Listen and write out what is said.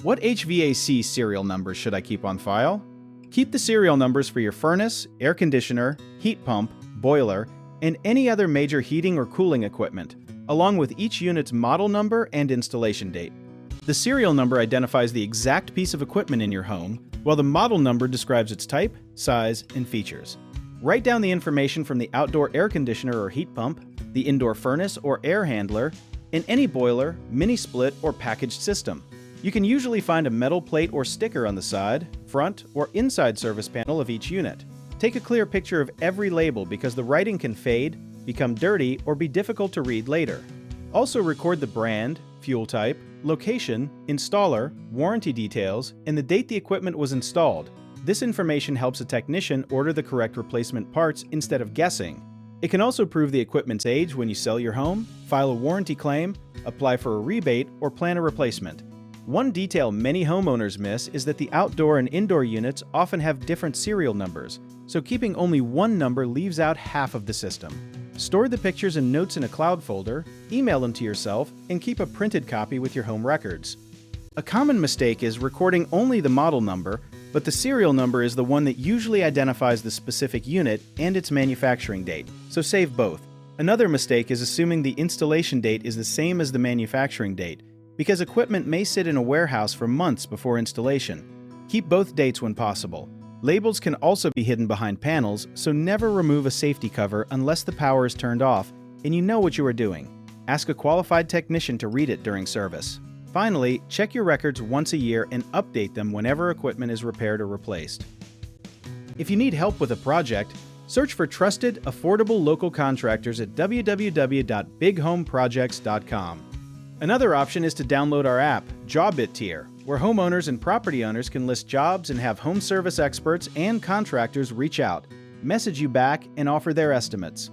What HVAC serial numbers should I keep on file? Keep the serial numbers for your furnace, air conditioner, heat pump, boiler, and any other major heating or cooling equipment, along with each unit's model number and installation date. The serial number identifies the exact piece of equipment in your home, while the model number describes its type, size, and features. Write down the information from the outdoor air conditioner or heat pump, the indoor furnace or air handler, and any boiler, mini-split, or packaged system. You can usually find a metal plate or sticker on the side, front, or inside service panel of each unit. Take a clear picture of every label because the writing can fade, become dirty, or be difficult to read later. Also record the brand, fuel type, location, installer, warranty details, and the date the equipment was installed. This information helps a technician order the correct replacement parts instead of guessing. It can also prove the equipment's age when you sell your home, file a warranty claim, apply for a rebate, or plan a replacement. One detail many homeowners miss is that the outdoor and indoor units often have different serial numbers, so keeping only one number leaves out half of the system. Store the pictures and notes in a cloud folder, email them to yourself, and keep a printed copy with your home records. A common mistake is recording only the model number, but the serial number is the one that usually identifies the specific unit and its manufacturing date, so save both. Another mistake is assuming the installation date is the same as the manufacturing date, because equipment may sit in a warehouse for months before installation. Keep both dates when possible. Labels can also be hidden behind panels, so never remove a safety cover unless the power is turned off and you know what you are doing. Ask a qualified technician to read it during service. Finally, check your records once a year and update them whenever equipment is repaired or replaced. If you need help with a project, search for trusted, affordable local contractors at www.bighomeprojects.com. Another option is to download our app, Job It Tier, where homeowners and property owners can list jobs and have home service experts and contractors reach out, message you back, and offer their estimates.